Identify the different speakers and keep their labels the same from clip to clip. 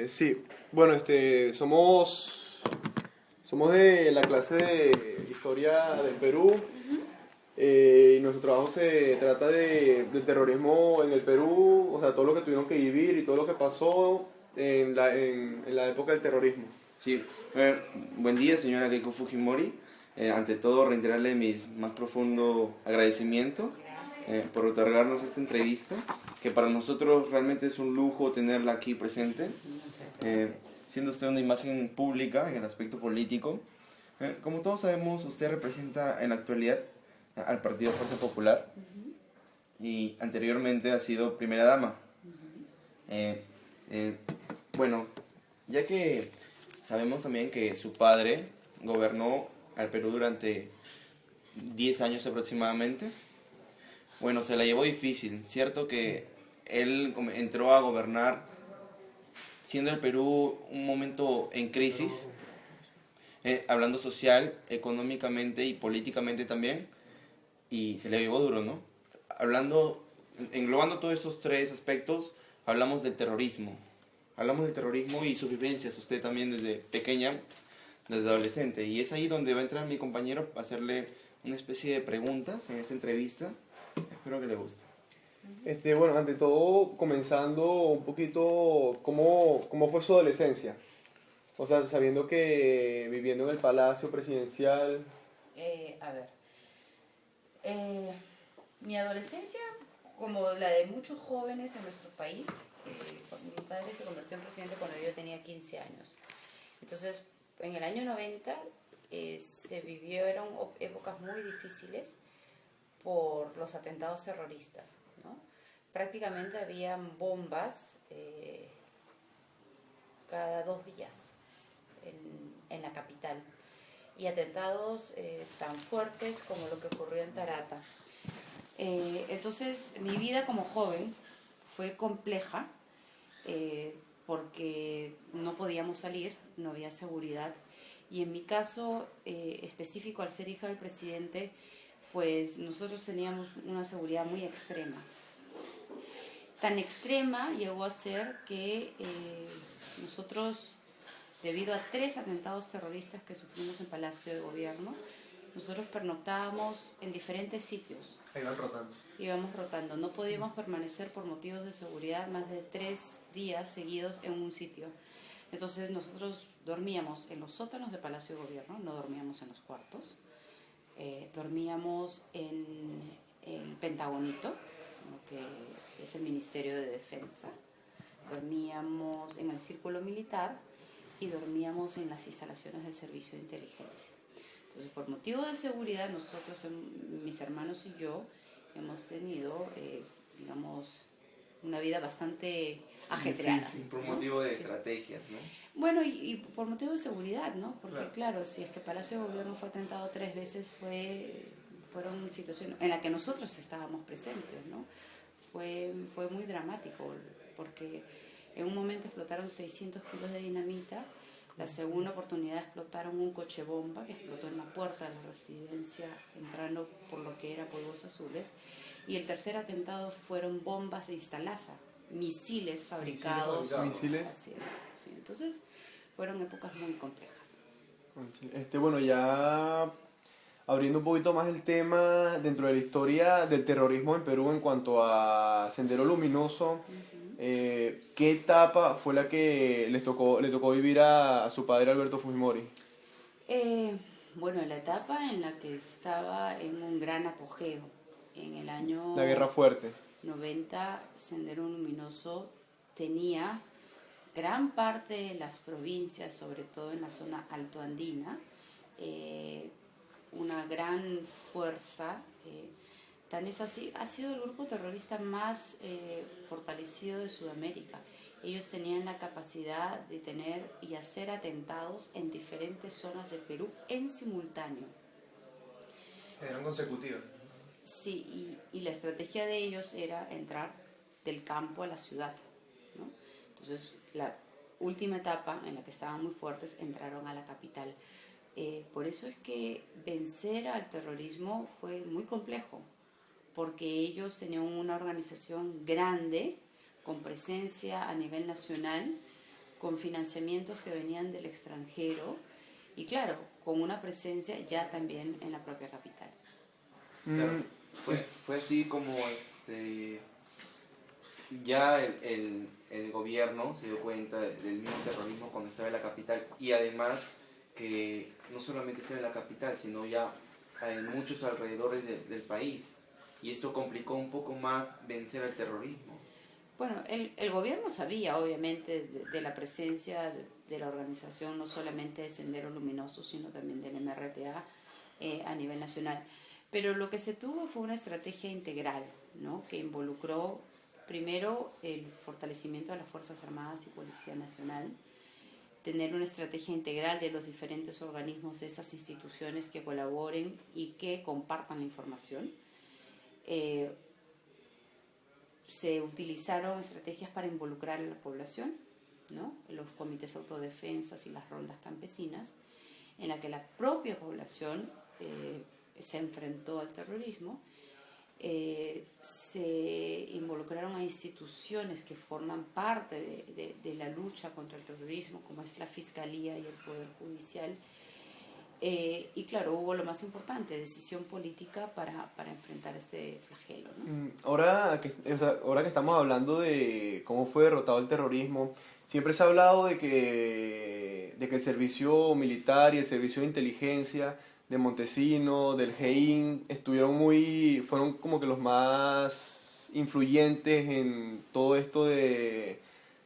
Speaker 1: Sí, bueno, somos de la clase de Historia del Perú, y nuestro trabajo se trata del terrorismo en el Perú, o sea, todo lo que tuvieron que vivir y todo lo que pasó en la época del terrorismo.
Speaker 2: Sí, buen día, señora Keiko Fujimori. Ante todo, reiterarle mis más profundo agradecimiento por otorgarnos esta entrevista, que para nosotros realmente es un lujo tenerla aquí presente, siendo usted una imagen pública en el aspecto político. Como todos sabemos, usted representa en la actualidad al Partido Fuerza Popular y anteriormente ha sido primera dama. Eh, eh, bueno, ya que sabemos también que su padre gobernó al Perú durante 10 años aproximadamente. Bueno, se la llevó difícil, cierto que él entró a gobernar siendo el Perú un momento en crisis, hablando social, económicamente y políticamente también, y se le llevó duro, ¿no? Hablando, englobando todos estos tres aspectos, hablamos del terrorismo. Hablamos del terrorismo y sus vivencias, usted también desde pequeña, desde adolescente. Y es ahí donde va a entrar mi compañero a hacerle una especie de preguntas en esta entrevista. Espero que le guste.
Speaker 1: Bueno, ante todo, comenzando un poquito, ¿cómo fue su adolescencia? O sea, sabiendo que viviendo en el Palacio Presidencial.
Speaker 3: A ver, mi adolescencia, como la de muchos jóvenes en nuestro país, mi padre se convirtió en presidente cuando yo tenía 15 años. Entonces, en el año 90 se vivieron épocas muy difíciles por los atentados terroristas, ¿no? Prácticamente habían bombas cada 2 días en la capital, y atentados tan fuertes como lo que ocurrió en Tarata. Entonces mi vida como joven fue compleja, porque no podíamos salir, no había seguridad, y en mi caso específico, al ser hija del presidente, pues nosotros teníamos una seguridad muy extrema. Tan extrema llegó a ser que nosotros, debido a 3 atentados terroristas que sufrimos en Palacio de Gobierno, nosotros pernoctábamos en diferentes sitios.
Speaker 1: Iban rotando.
Speaker 3: Íbamos rotando. No podíamos permanecer por motivos de seguridad más de 3 días seguidos en un sitio. Entonces nosotros dormíamos en los sótanos de Palacio de Gobierno, no dormíamos en los cuartos. Dormíamos en el Pentagonito, lo que es el Ministerio de Defensa. Dormíamos en el Círculo Militar y dormíamos en las instalaciones del Servicio de Inteligencia. Entonces, por motivo de seguridad, nosotros, mis hermanos y yo, hemos tenido, digamos, una vida bastante ajetreada.
Speaker 2: Difícil, por motivo de estrategias, ¿no?
Speaker 3: Bueno, y por motivo de seguridad, ¿no? Porque claro, si es que Palacio de Gobierno fue atentado 3 veces, fueron situaciones en las que nosotros estábamos presentes, ¿no? Fue muy dramático, porque en un momento explotaron 600 kilos de dinamita. La segunda oportunidad explotaron un coche bomba que explotó en la puerta de la residencia, entrando por lo que era Polvos Azules. Y el tercer atentado fueron bombas de Instalaza, misiles fabricados.
Speaker 1: ¿Misiles?
Speaker 3: Así es, sí. Entonces, fueron épocas muy complejas.
Speaker 1: Bueno, ya abriendo un poquito más el tema dentro de la historia del terrorismo en Perú en cuanto a Sendero Luminoso, ¿qué etapa fue la que le tocó vivir a su padre Alberto Fujimori?
Speaker 3: Bueno, la etapa en la que estaba en un gran apogeo, en el año
Speaker 1: La Guerra Fuerte.
Speaker 3: 90, Sendero Luminoso tenía gran parte de las provincias, sobre todo en la zona altoandina, una gran fuerza. Tan es así, ha sido el grupo terrorista más fortalecido de Sudamérica. Ellos tenían la capacidad de tener y hacer atentados en diferentes zonas del Perú en simultáneo.
Speaker 4: Eran consecutivos.
Speaker 3: Sí, y la estrategia de ellos era entrar del campo a la ciudad, ¿no? Entonces, la última etapa en la que estaban muy fuertes, entraron a la capital. Por eso es que vencer al terrorismo fue muy complejo, porque ellos tenían una organización grande, con presencia a nivel nacional, con financiamientos que venían del extranjero y claro, con una presencia ya también en la propia capital.
Speaker 2: Claro, fue así como ya el gobierno se dio cuenta del mismo terrorismo cuando estaba en la capital, y además que no solamente estaba en la capital, sino ya en muchos alrededores del país, y esto complicó un poco más vencer al terrorismo.
Speaker 3: Bueno, el gobierno sabía obviamente de la presencia de la organización, no solamente de Sendero Luminoso, sino también del MRTA a nivel nacional. Pero lo que se tuvo fue una estrategia integral, ¿no? Que involucró primero el fortalecimiento de las Fuerzas Armadas y Policía Nacional, tener una estrategia integral de los diferentes organismos de esas instituciones que colaboren y que compartan la información. Se utilizaron estrategias para involucrar a la población, ¿no? Los comités autodefensas y las rondas campesinas, en la que la propia población se enfrentó al terrorismo. Se involucraron a instituciones que forman parte de la lucha contra el terrorismo, como es la Fiscalía y el Poder Judicial. Y claro, hubo lo más importante, decisión política para enfrentar este flagelo, ¿no?
Speaker 1: Ahora que estamos hablando de cómo fue derrotado el terrorismo, siempre se ha hablado de que el servicio militar y el servicio de inteligencia de Montesino, del GEIN, fueron como que los más influyentes en todo esto de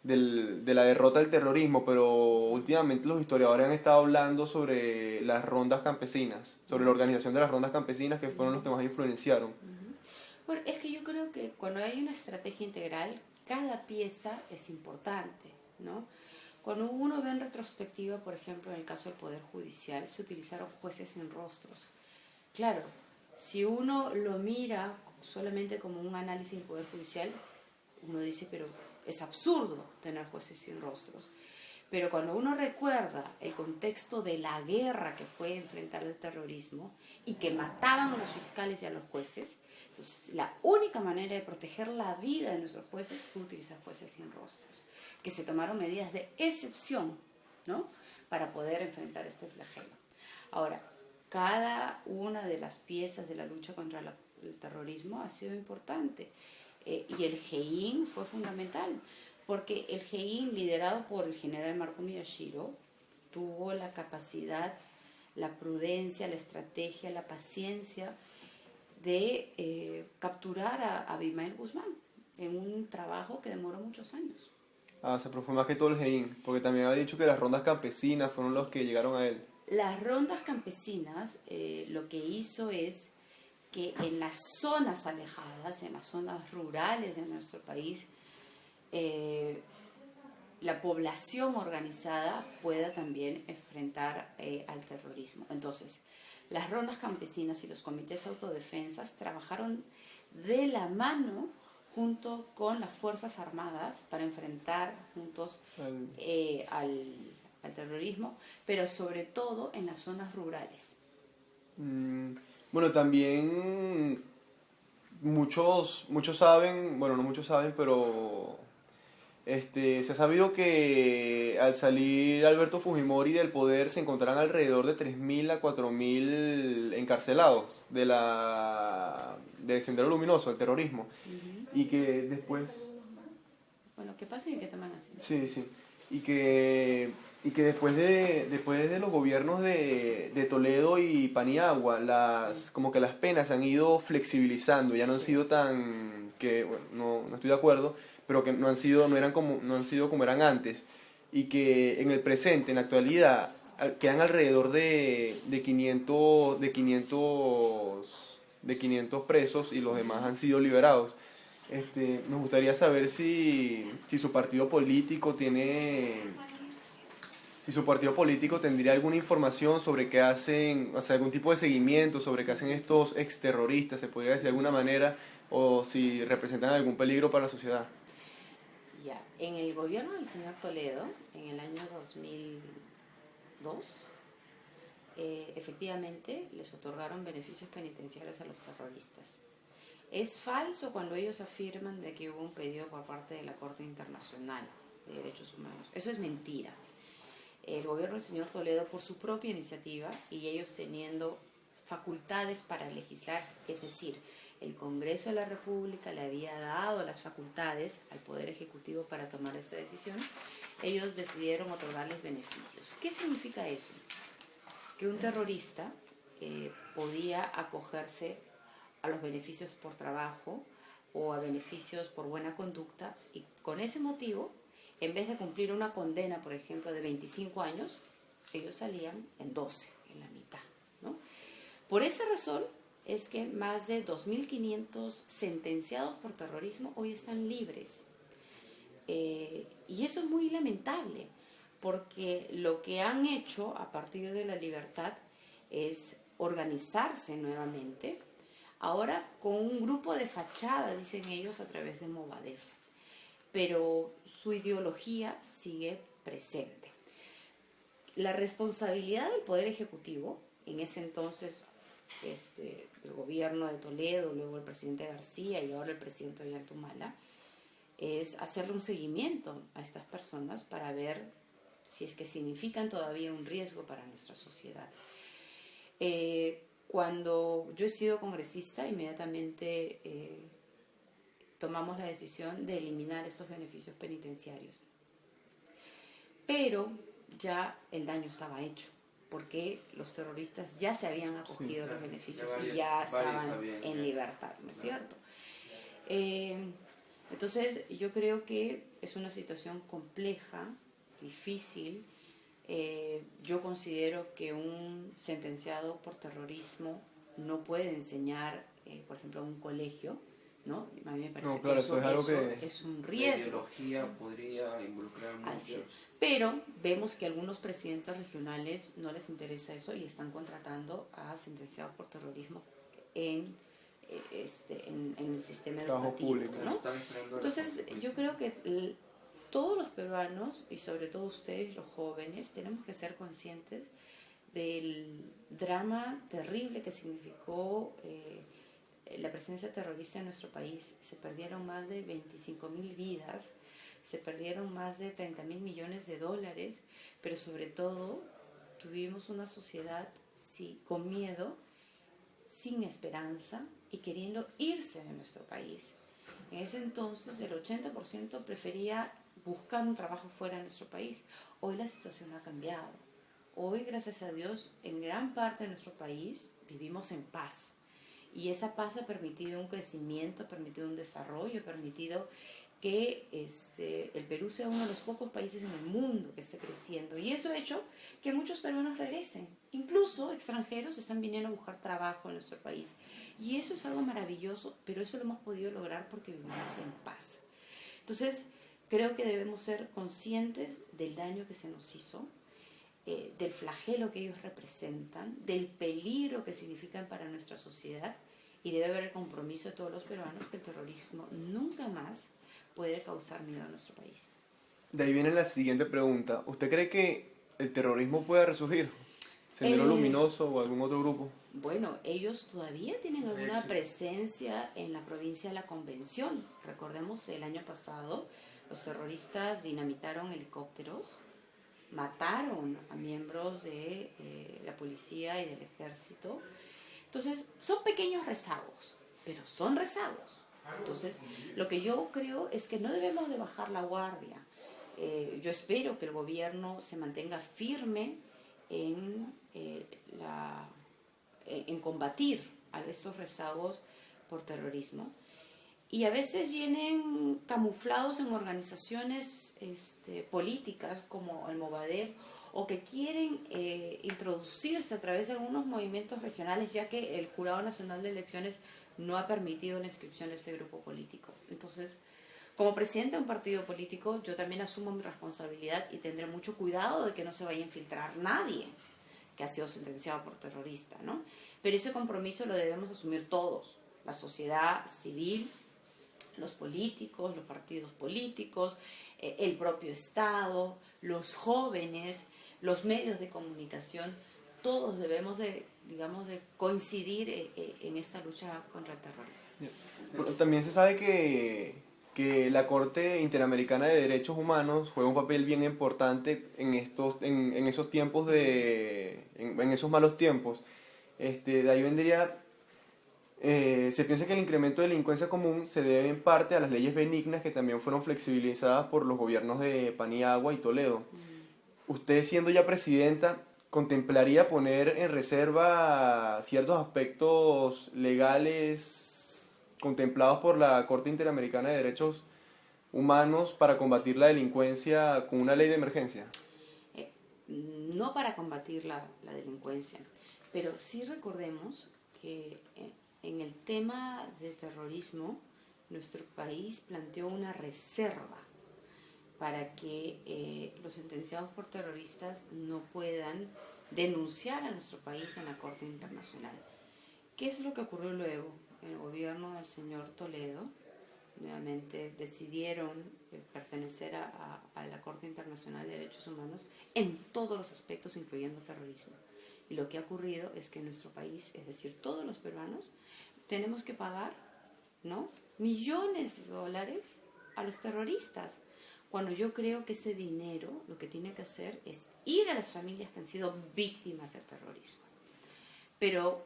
Speaker 1: la derrota del terrorismo, pero últimamente los historiadores han estado hablando sobre las rondas campesinas, sobre la organización de las rondas campesinas, que fueron los que más influenciaron.
Speaker 3: Bueno, es que yo creo que cuando hay una estrategia integral, cada pieza es importante, ¿no? Cuando uno ve en retrospectiva, por ejemplo, en el caso del Poder Judicial, se utilizaron jueces sin rostros. Claro, si uno lo mira solamente como un análisis del Poder Judicial, uno dice, pero es absurdo tener jueces sin rostros. Pero cuando uno recuerda el contexto de la guerra que fue enfrentar el terrorismo y que mataban a los fiscales y a los jueces, entonces la única manera de proteger la vida de nuestros jueces fue utilizar jueces sin rostros, que se tomaron medidas de excepción, ¿no? Para poder enfrentar este flagelo. Ahora, cada una de las piezas de la lucha contra el terrorismo ha sido importante. Y el GEIN fue fundamental, porque el GEIN, liderado por el general Marco Miyashiro, tuvo la capacidad, la prudencia, la estrategia, la paciencia de capturar a Abimael Guzmán en un trabajo que demoró muchos años.
Speaker 1: Pero fue más que todo el GEIN, porque también había dicho que las rondas campesinas fueron los que llegaron a él.
Speaker 3: Las rondas campesinas lo que hizo es que en las zonas alejadas, en las zonas rurales de nuestro país, la población organizada pueda también enfrentar al terrorismo. Entonces, las rondas campesinas y los comités autodefensas trabajaron de la mano junto con las Fuerzas Armadas para enfrentar juntos al terrorismo, pero sobre todo en las zonas rurales.
Speaker 1: Bueno, también muchos saben, bueno, no muchos saben, pero se ha sabido que al salir Alberto Fujimori del poder se encontrarán alrededor de 3.000 a 4.000 encarcelados del Sendero Luminoso, del terrorismo. Y que después...
Speaker 3: Bueno, ¿qué pasa y qué toman así?
Speaker 1: Sí, sí. Y que después de los gobiernos de Toledo y Paniagua, como que las penas se han ido flexibilizando, ya no han sido tan, que bueno, no estoy de acuerdo, pero que no han sido como eran antes, y que en el presente, en la actualidad, quedan alrededor de 500 presos y los demás han sido liberados. Nos gustaría saber si su partido político tendría alguna información sobre qué hacen, o sea, algún tipo de seguimiento sobre qué hacen estos exterroristas, se podría decir de alguna manera, o si representan algún peligro para la sociedad.
Speaker 3: Ya, en el gobierno del señor Toledo, en el año 2002, efectivamente les otorgaron beneficios penitenciarios a los terroristas. Es falso cuando ellos afirman de que hubo un pedido por parte de la Corte Internacional de Derechos Humanos. Eso es mentira. El gobierno del señor Toledo, por su propia iniciativa, y ellos teniendo facultades para legislar, es decir, el Congreso de la República le había dado las facultades al Poder Ejecutivo para tomar esta decisión, ellos decidieron otorgarles beneficios. ¿Qué significa eso? Que un terrorista podía acogerse a los beneficios por trabajo o a beneficios por buena conducta, y con ese motivo, en vez de cumplir una condena, por ejemplo, de 25 años, ellos salían en 12, en la mitad, ¿no? Por esa razón es que más de 2.500 sentenciados por terrorismo hoy están libres. Y eso es muy lamentable, porque lo que han hecho a partir de la libertad es organizarse nuevamente, ahora con un grupo de fachada, dicen ellos, a través de Movadef. Pero su ideología sigue presente. La responsabilidad del Poder Ejecutivo, en ese entonces el gobierno de Toledo, luego el presidente García y ahora el presidente Ollantumala, es hacerle un seguimiento a estas personas para ver si es que significan todavía un riesgo para nuestra sociedad. Cuando yo he sido congresista, inmediatamente tomamos la decisión de eliminar estos beneficios penitenciarios. Pero ya el daño estaba hecho, porque los terroristas ya se habían acogido a los beneficios y ya estaban en libertad, ¿no es cierto? Entonces, yo creo que es una situación compleja, difícil. Yo considero que un sentenciado por terrorismo no puede enseñar, por ejemplo, en un colegio, ¿no? A mí me parece
Speaker 1: claro,
Speaker 3: que eso
Speaker 1: es algo que
Speaker 3: es un riesgo.
Speaker 2: La ideología podría involucrar mucho.
Speaker 3: Pero vemos que a algunos presidentes regionales no les interesa eso y están contratando a sentenciados por terrorismo en el sistema educativo,
Speaker 1: público,
Speaker 3: ¿no? Entonces, yo creo que todos los peruanos, y sobre todo ustedes, los jóvenes, tenemos que ser conscientes del drama terrible que significó la presencia terrorista en nuestro país. Se perdieron más de 25.000 vidas, se perdieron más de 30.000 millones de dólares, pero sobre todo tuvimos una sociedad con miedo, sin esperanza y queriendo irse de nuestro país. En ese entonces el 80% prefería buscar un trabajo fuera de nuestro país. Hoy la situación ha cambiado. Hoy, gracias a Dios, en gran parte de nuestro país vivimos en paz. Y esa paz ha permitido un crecimiento, ha permitido un desarrollo, ha permitido que el Perú sea uno de los pocos países en el mundo que esté creciendo. Y eso ha hecho que muchos peruanos regresen. Incluso extranjeros están viniendo a buscar trabajo en nuestro país. Y eso es algo maravilloso, pero eso lo hemos podido lograr porque vivimos en paz. Entonces, creo que debemos ser conscientes del daño que se nos hizo, del flagelo que ellos representan, del peligro que significan para nuestra sociedad, y debe haber el compromiso de todos los peruanos que el terrorismo nunca más puede causar miedo a nuestro país.
Speaker 1: De ahí viene la siguiente pregunta. ¿Usted cree que el terrorismo pueda resurgir? ¿Sendero Luminoso o algún otro grupo?
Speaker 3: Bueno, ellos todavía tienen alguna presencia en la provincia de La Convención. Recordemos, el año pasado los terroristas dinamitaron helicópteros, mataron a miembros de la policía y del ejército. Entonces, son pequeños rezagos, pero son rezagos. Entonces, lo que yo creo es que no debemos de bajar la guardia. Yo espero que el gobierno se mantenga firme en combatir a estos rezagos por terrorismo. Y a veces vienen camuflados en organizaciones políticas como el Movadef, o que quieren introducirse a través de algunos movimientos regionales, ya que el Jurado Nacional de Elecciones no ha permitido la inscripción de este grupo político. Entonces, como presidente de un partido político, yo también asumo mi responsabilidad y tendré mucho cuidado de que no se vaya a infiltrar nadie que ha sido sentenciado por terrorista, ¿no? Pero ese compromiso lo debemos asumir todos, la sociedad civil, los políticos, los partidos políticos, el propio Estado, los jóvenes, los medios de comunicación. Todos debemos de digamos, de coincidir en esta lucha contra el terrorismo.
Speaker 1: Bueno, también se sabe que la Corte Interamericana de Derechos Humanos juega un papel bien importante en esos tiempos en esos malos tiempos. De ahí vendría, se piensa que el incremento de delincuencia común se debe en parte a las leyes benignas que también fueron flexibilizadas por los gobiernos de Paniagua y Toledo. Usted, siendo ya presidenta, ¿contemplaría poner en reserva ciertos aspectos legales contemplados por la Corte Interamericana de Derechos Humanos para combatir la delincuencia con una ley de emergencia?
Speaker 3: No para combatir la delincuencia, pero sí recordemos que en el tema de terrorismo nuestro país planteó una reserva para que los sentenciados por terroristas no puedan denunciar a nuestro país en la Corte Internacional. ¿Qué es lo que ocurrió luego? El gobierno del señor Toledo nuevamente decidieron pertenecer a la Corte Internacional de Derechos Humanos en todos los aspectos, incluyendo terrorismo. Y lo que ha ocurrido es que en nuestro país, es decir, todos los peruanos, tenemos que pagar, ¿no?, millones de dólares a los terroristas, cuando yo creo que ese dinero lo que tiene que hacer es ir a las familias que han sido víctimas del terrorismo. Pero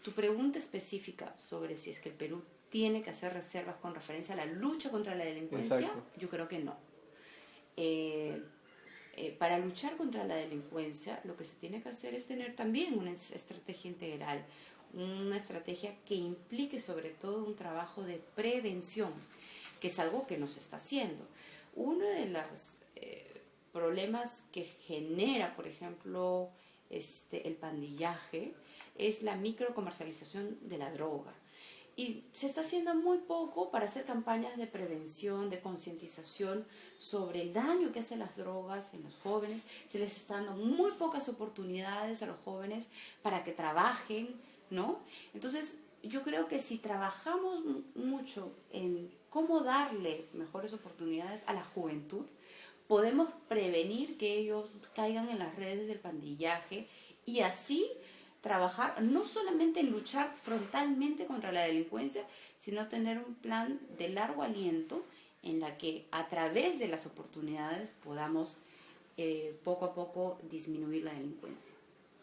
Speaker 3: tu pregunta específica sobre si es que el Perú tiene que hacer reservas con referencia a la lucha contra la delincuencia,
Speaker 1: Exacto.
Speaker 3: yo creo que no. Para luchar contra la delincuencia, lo que se tiene que hacer es tener también una estrategia integral, una estrategia que implique sobre todo un trabajo de prevención, que es algo que no se está haciendo. Uno de los problemas que genera, por ejemplo, el pandillaje, es la microcomercialización de la droga. Y se está haciendo muy poco para hacer campañas de prevención, de concientización sobre el daño que hacen las drogas en los jóvenes. Se les está dando muy pocas oportunidades a los jóvenes para que trabajen, ¿no? Entonces, yo creo que si trabajamos mucho en cómo darle mejores oportunidades a la juventud, podemos prevenir que ellos caigan en las redes del pandillaje y así trabajar no solamente en luchar frontalmente contra la delincuencia, sino tener un plan de largo aliento en la que a través de las oportunidades podamos poco a poco disminuir la delincuencia.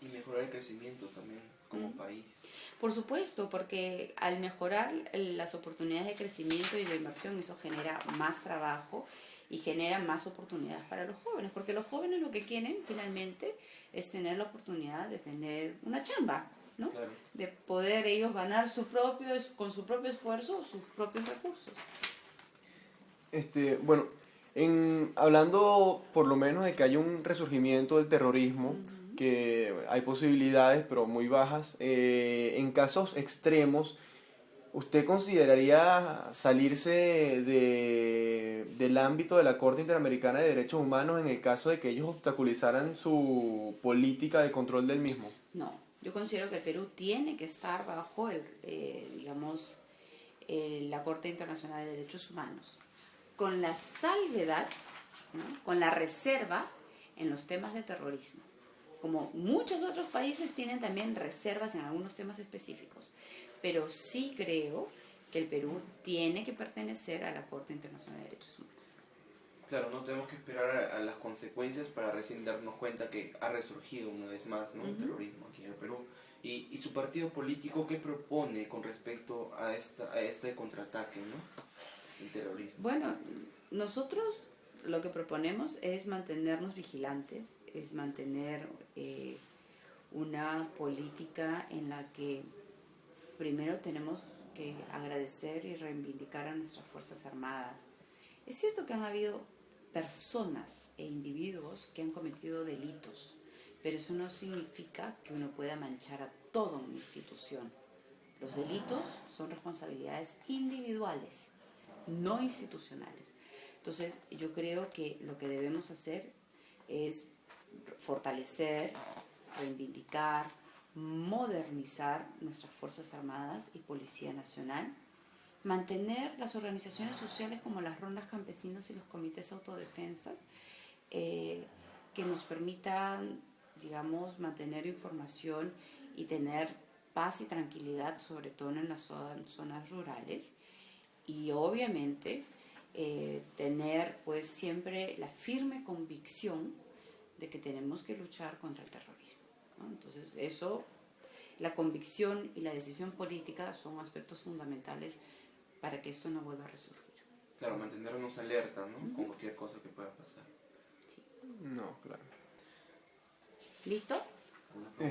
Speaker 2: Y mejorar el crecimiento también como país.
Speaker 3: Por supuesto, porque al mejorar las oportunidades de crecimiento y de inversión, eso genera más trabajo y genera más oportunidades para los jóvenes, porque los jóvenes lo que quieren finalmente es tener la oportunidad de tener una chamba, ¿no?
Speaker 2: Claro.
Speaker 3: De poder ellos ganar con su propio esfuerzo sus propios recursos.
Speaker 1: Bueno, hablando por lo menos de que hay un resurgimiento del terrorismo, que hay posibilidades pero muy bajas, en casos extremos, ¿usted consideraría salirse del ámbito de la Corte Interamericana de Derechos Humanos en el caso de que ellos obstaculizaran su política de control del mismo?
Speaker 3: No, yo considero que el Perú tiene que estar bajo la Corte Internacional de Derechos Humanos, con la salvedad, ¿no?, con la reserva en los temas de terrorismo. Como muchos otros países tienen también reservas en algunos temas específicos. Pero sí creo que el Perú tiene que pertenecer a la Corte Internacional de Derechos Humanos.
Speaker 2: Claro, no tenemos que esperar a las consecuencias para recién darnos cuenta que ha resurgido una vez más, ¿no?, el terrorismo aquí en el Perú. Y su partido político, ¿qué propone con respecto a este contraataque, ¿no?, el terrorismo?
Speaker 3: Bueno, nosotros lo que proponemos es mantenernos vigilantes, es mantener una política en la que primero tenemos que agradecer y reivindicar a nuestras Fuerzas Armadas. Es cierto que han habido personas e individuos que han cometido delitos, pero eso no significa que uno pueda manchar a toda una institución. Los delitos son responsabilidades individuales, no institucionales. Entonces, yo creo que lo que debemos hacer es fortalecer, reivindicar, modernizar nuestras Fuerzas Armadas y Policía Nacional, mantener las organizaciones sociales como las rondas campesinas y los comités autodefensas que nos permitan, digamos, mantener información y tener paz y tranquilidad, sobre todo en las zonas rurales, y obviamente tener pues siempre la firme convicción de que tenemos que luchar contra el terrorismo, ¿no? Entonces eso, la convicción y la decisión política son aspectos fundamentales para que esto no vuelva a resurgir.
Speaker 2: Claro, mantenernos alerta, ¿no? Con cualquier cosa que pueda pasar.
Speaker 3: Sí.
Speaker 1: No, claro.
Speaker 3: ¿Listo?